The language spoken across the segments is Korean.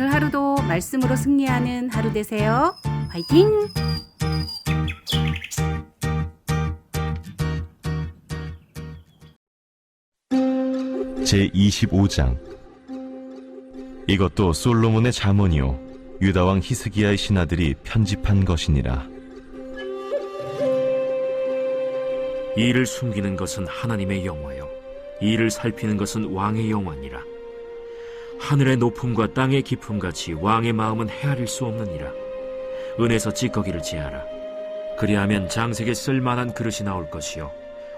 오늘 하루도 말씀으로 승리하는 하루 되세요. 화이팅! 제25장. 이것도 솔로몬의 잠언이요 유다왕 히스기야의 신하들이 편집한 것이니라. 이를 숨기는 것은 하나님의 영화요 이를 살피는 것은 왕의 영화니라. 하늘의 높음과 땅의 깊음같이 왕의 마음은 헤아릴 수 없느니라. 은에서 찌꺼기를 제하라. 그리하면 장색에 쓸만한 그릇이 나올 것이요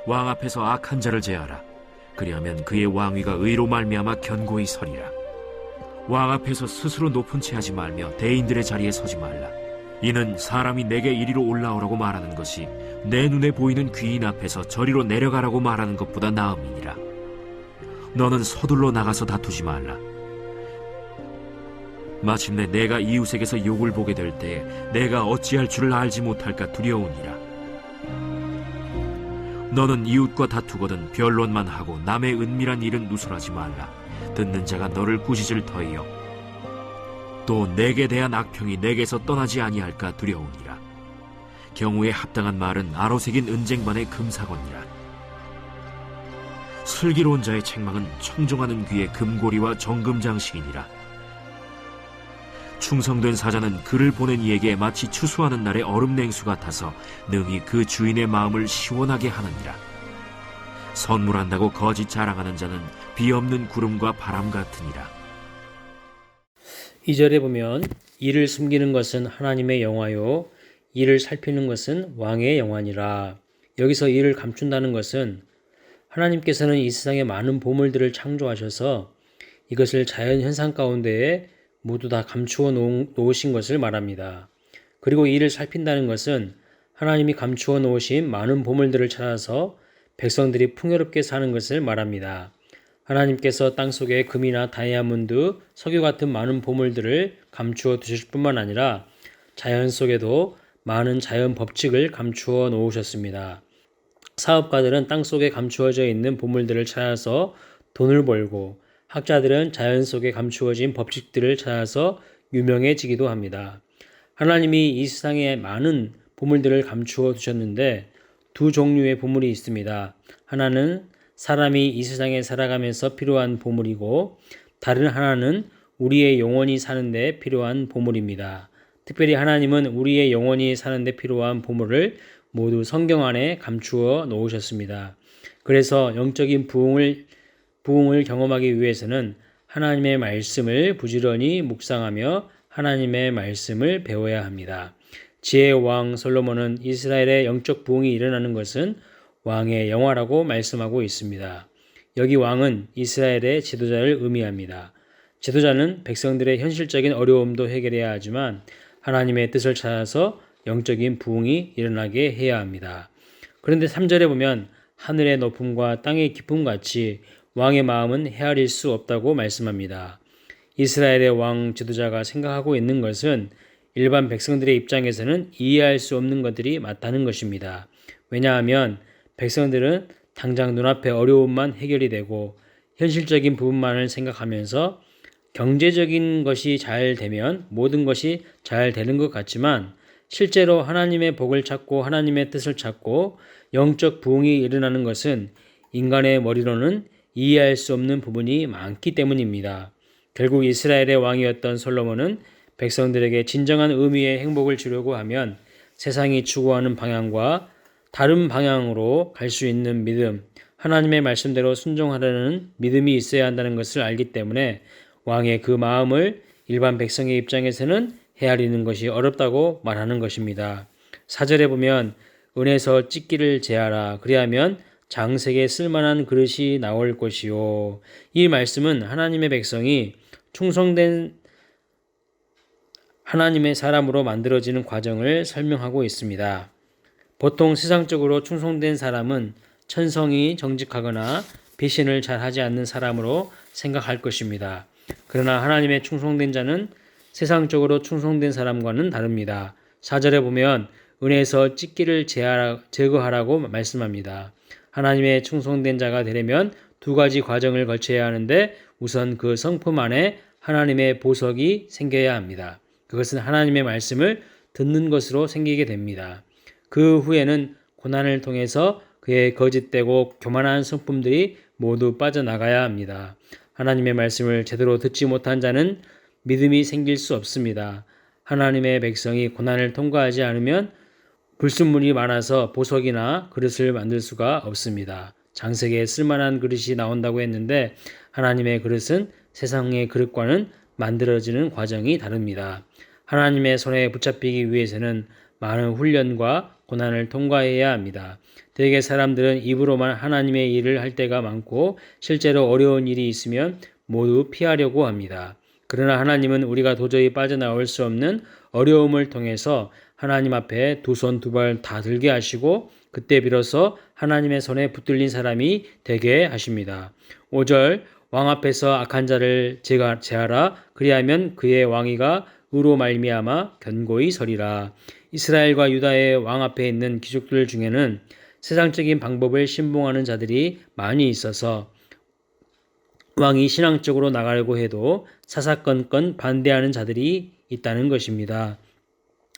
왕 앞에서 악한 자를 제하라. 그리하면 그의 왕위가 의로 말미암아 견고히 서리라. 왕 앞에서 스스로 높은 채 하지 말며 대인들의 자리에 서지 말라. 이는 사람이 내게 이리로 올라오라고 말하는 것이 내 눈에 보이는 귀인 앞에서 저리로 내려가라고 말하는 것보다 나음이니라. 너는 서둘러 나가서 다투지 말라. 마침내 내가 이웃에게서 욕을 보게 될 때에 내가 어찌할 줄을 알지 못할까 두려우니라. 너는 이웃과 다투거든 변론만 하고 남의 은밀한 일은 누설하지 말라. 듣는 자가 너를 꾸짖을 터이요 또 내게 대한 악평이 내게서 떠나지 아니할까 두려우니라. 경우에 합당한 말은 아로새긴 은쟁반의 금사건이라. 슬기로운 자의 책망은 청종하는 귀의 금고리와 정금장식이니라. 충성된 사자는 그를 보낸 이에게 마치 추수하는 날의 얼음냉수 같아서 능히 그 주인의 마음을 시원하게 하느니라. 선물한다고 거짓 자랑하는 자는 비 없는 구름과 바람 같으니라. 2절에 보면 이를 숨기는 것은 하나님의 영화요 이를 살피는 것은 왕의 영화니라. 여기서 이를 감춘다는 것은 하나님께서는 이 세상에 많은 보물들을 창조하셔서 이것을 자연 현상 가운데에 모두 다 감추어 놓으신 것을 말합니다. 그리고 이를 살핀다는 것은 하나님이 감추어 놓으신 많은 보물들을 찾아서 백성들이 풍요롭게 사는 것을 말합니다. 하나님께서 땅속에 금이나 다이아몬드, 석유 같은 많은 보물들을 감추어 두실 뿐만 아니라 자연 속에도 많은 자연 법칙을 감추어 놓으셨습니다. 사업가들은 땅속에 감추어져 있는 보물들을 찾아서 돈을 벌고 학자들은 자연 속에 감추어진 법칙들을 찾아서 유명해지기도 합니다. 하나님이 이 세상에 많은 보물들을 감추어 두셨는데 두 종류의 보물이 있습니다. 하나는 사람이 이 세상에 살아가면서 필요한 보물이고 다른 하나는 우리의 영혼이 사는 데 필요한 보물입니다. 특별히 하나님은 우리의 영혼이 사는 데 필요한 보물을 모두 성경 안에 감추어 놓으셨습니다. 그래서 영적인 부흥을 경험하기 위해서는 하나님의 말씀을 부지런히 묵상하며 하나님의 말씀을 배워야 합니다. 지혜의 왕 솔로몬은 이스라엘의 영적 부흥이 일어나는 것은 왕의 영화라고 말씀하고 있습니다. 여기 왕은 이스라엘의 지도자를 의미합니다. 지도자는 백성들의 현실적인 어려움도 해결해야 하지만 하나님의 뜻을 찾아서 영적인 부흥이 일어나게 해야 합니다. 그런데 3절에 보면 하늘의 높음과 땅의 깊음 같이 왕의 마음은 헤아릴 수 없다고 말씀합니다. 이스라엘의 왕 지도자가 생각하고 있는 것은 일반 백성들의 입장에서는 이해할 수 없는 것들이 맞다는 것입니다. 왜냐하면 백성들은 당장 눈앞의 어려움만 해결이 되고 현실적인 부분만을 생각하면서 경제적인 것이 잘 되면 모든 것이 잘 되는 것 같지만 실제로 하나님의 복을 찾고 하나님의 뜻을 찾고 영적 부흥이 일어나는 것은 인간의 머리로는 이해할 수 없는 부분이 많기 때문입니다. 결국 이스라엘의 왕이었던 솔로몬은 백성들에게 진정한 의미의 행복을 주려고 하면 세상이 추구하는 방향과 다른 방향으로 갈 수 있는 믿음, 하나님의 말씀대로 순종하려는 믿음이 있어야 한다는 것을 알기 때문에 왕의 그 마음을 일반 백성의 입장에서는 헤아리는 것이 어렵다고 말하는 것입니다. 4절에 보면 은에서 찢기를 제하라. 그리하면 장색에 쓸만한 그릇이 나올 것이요. 이 말씀은 하나님의 백성이 충성된 하나님의 사람으로 만들어지는 과정을 설명하고 있습니다. 보통 세상적으로 충성된 사람은 천성이 정직하거나 배신을 잘 하지 않는 사람으로 생각할 것입니다. 그러나 하나님의 충성된 자는 세상적으로 충성된 사람과는 다릅니다. 4절에 보면 은에서 찢기를 제거하라고 말씀합니다. 하나님의 충성된 자가 되려면 두 가지 과정을 거쳐야 하는데 우선 그 성품 안에 하나님의 보석이 생겨야 합니다. 그것은 하나님의 말씀을 듣는 것으로 생기게 됩니다. 그 후에는 고난을 통해서 그의 거짓되고 교만한 성품들이 모두 빠져나가야 합니다. 하나님의 말씀을 제대로 듣지 못한 자는 믿음이 생길 수 없습니다. 하나님의 백성이 고난을 통과하지 않으면 불순물이 많아서 보석이나 그릇을 만들 수가 없습니다. 장색에 쓸만한 그릇이 나온다고 했는데 하나님의 그릇은 세상의 그릇과는 만들어지는 과정이 다릅니다. 하나님의 손에 붙잡히기 위해서는 많은 훈련과 고난을 통과해야 합니다. 대개 사람들은 입으로만 하나님의 일을 할 때가 많고 실제로 어려운 일이 있으면 모두 피하려고 합니다. 그러나 하나님은 우리가 도저히 빠져나올 수 없는 어려움을 통해서 하나님 앞에 두 손 두 발 다 들게 하시고 그때 비로소 하나님의 손에 붙들린 사람이 되게 하십니다. 5절 왕 앞에서 악한 자를 제하라 그리하면 그의 왕위가 의로 말미암아 견고히 서리라. 이스라엘과 유다의 왕 앞에 있는 귀족들 중에는 세상적인 방법을 신봉하는 자들이 많이 있어서 왕이 신앙적으로 나가려고 해도 사사건건 반대하는 자들이 있다는 것입니다.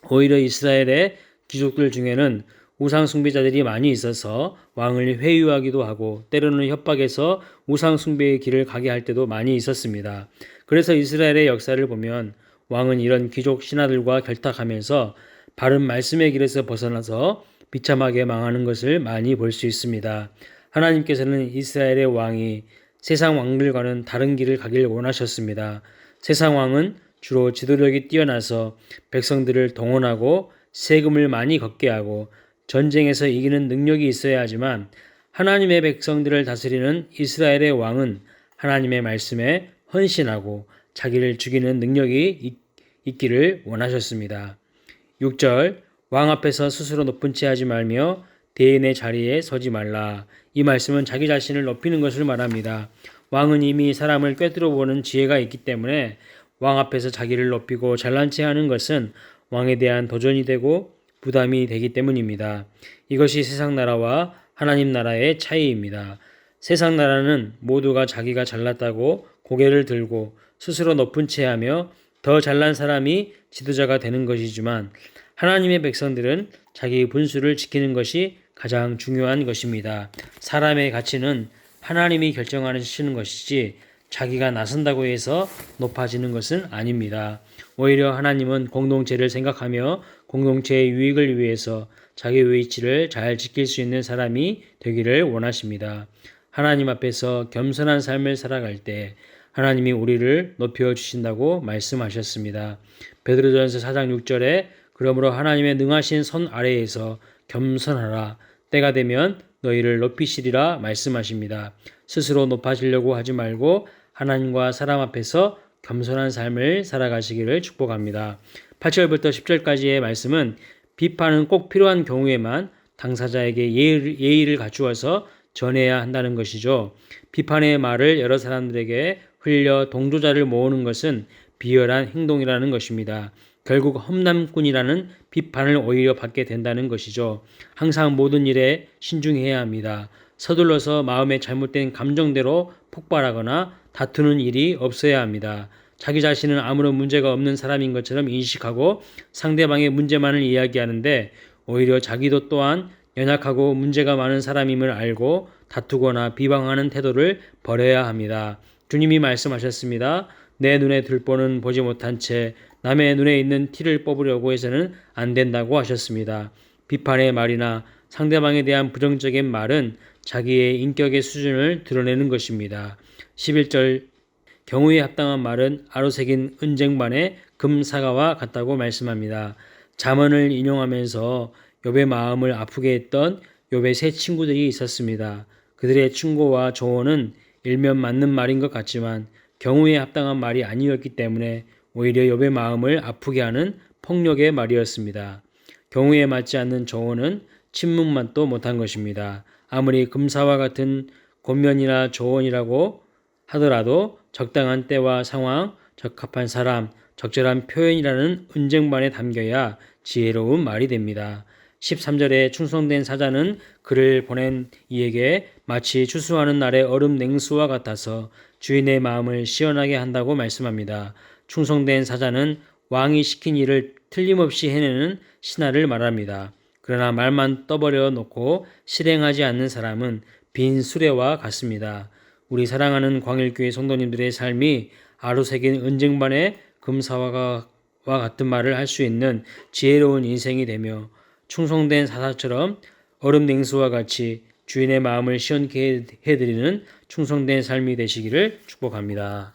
오히려 이스라엘의 귀족들 중에는 우상 숭배자들이 많이 있어서 왕을 회유하기도 하고 때로는 협박해서 우상 숭배의 길을 가게 할 때도 많이 있었습니다. 그래서 이스라엘의 역사를 보면 왕은 이런 귀족 신하들과 결탁하면서 바른 말씀의 길에서 벗어나서 비참하게 망하는 것을 많이 볼 수 있습니다. 하나님께서는 이스라엘의 왕이 세상 왕들과는 다른 길을 가길 원하셨습니다. 세상 왕은 주로 지도력이 뛰어나서 백성들을 동원하고 세금을 많이 걷게 하고 전쟁에서 이기는 능력이 있어야 하지만 하나님의 백성들을 다스리는 이스라엘의 왕은 하나님의 말씀에 헌신하고 자기를 죽이는 능력이 있기를 원하셨습니다. 6절 왕 앞에서 스스로 높은 채 하지 말며 대인의 자리에 서지 말라. 이 말씀은 자기 자신을 높이는 것을 말합니다. 왕은 이미 사람을 꿰뚫어 보는 지혜가 있기 때문에 왕 앞에서 자기를 높이고 잘난 체 하는 것은 왕에 대한 도전이 되고 부담이 되기 때문입니다. 이것이 세상 나라와 하나님 나라의 차이입니다. 세상 나라는 모두가 자기가 잘났다고 고개를 들고 스스로 높은 채 하며 더 잘난 사람이 지도자가 되는 것이지만 하나님의 백성들은 자기 분수를 지키는 것이 가장 중요한 것입니다. 사람의 가치는 하나님이 결정하시는 것이지 자기가 나선다고 해서 높아지는 것은 아닙니다. 오히려 하나님은 공동체를 생각하며 공동체의 유익을 위해서 자기 위치를 잘 지킬 수 있는 사람이 되기를 원하십니다. 하나님 앞에서 겸손한 삶을 살아갈 때 하나님이 우리를 높여주신다고 말씀하셨습니다. 베드로전서 4장 6절에 그러므로 하나님의 능하신 손 아래에서 겸손하라. 때가 되면 너희를 높이시리라 말씀하십니다. 스스로 높아지려고 하지 말고 하나님과 사람 앞에서 겸손한 삶을 살아가시기를 축복합니다. 8절부터 10절까지의 말씀은 비판은 꼭 필요한 경우에만 당사자에게 예의를 갖추어서 전해야 한다는 것이죠. 비판의 말을 여러 사람들에게 흘려 동조자를 모으는 것은 비열한 행동이라는 것입니다. 결국 험난꾼이라는 비판을 오히려 받게 된다는 것이죠. 항상 모든 일에 신중해야 합니다. 서둘러서 마음의 잘못된 감정대로 폭발하거나 다투는 일이 없어야 합니다. 자기 자신은 아무런 문제가 없는 사람인 것처럼 인식하고 상대방의 문제만을 이야기하는데 오히려 자기도 또한 연약하고 문제가 많은 사람임을 알고 다투거나 비방하는 태도를 버려야 합니다. 주님이 말씀하셨습니다. 내 눈에 들보는 보지 못한 채 남의 눈에 있는 티를 뽑으려고 해서는 안 된다고 하셨습니다. 비판의 말이나 상대방에 대한 부정적인 말은 자기의 인격의 수준을 드러내는 것입니다. 11절 경우에 합당한 말은 아로새긴 은쟁반의 금사과와 같다고 말씀합니다. 잠언을 인용하면서 욥의 마음을 아프게 했던 욥의 세 친구들이 있었습니다. 그들의 충고와 조언은 일면 맞는 말인 것 같지만 경우에 합당한 말이 아니었기 때문에 오히려 욥의 마음을 아프게 하는 폭력의 말이었습니다. 경우에 맞지 않는 조언은 침묵만도 못한 것입니다. 아무리 금사와 같은 권면이나 조언이라고 하더라도 적당한 때와 상황, 적합한 사람, 적절한 표현이라는 은쟁반에 담겨야 지혜로운 말이 됩니다. 13절에 충성된 사자는 그를 보낸 이에게 마치 추수하는 날의 얼음 냉수와 같아서 주인의 마음을 시원하게 한다고 말씀합니다. 충성된 사자는 왕이 시킨 일을 틀림없이 해내는 신하를 말합니다. 그러나 말만 떠버려 놓고 실행하지 않는 사람은 빈 수레와 같습니다. 우리 사랑하는 광일교회 성도님들의 삶이 아로새긴 은쟁반의 금사와 같은 말을 할 수 있는 지혜로운 인생이 되며 충성된 사자처럼 얼음 냉수와 같이 주인의 마음을 시원케 해드리는 충성된 삶이 되시기를 축복합니다.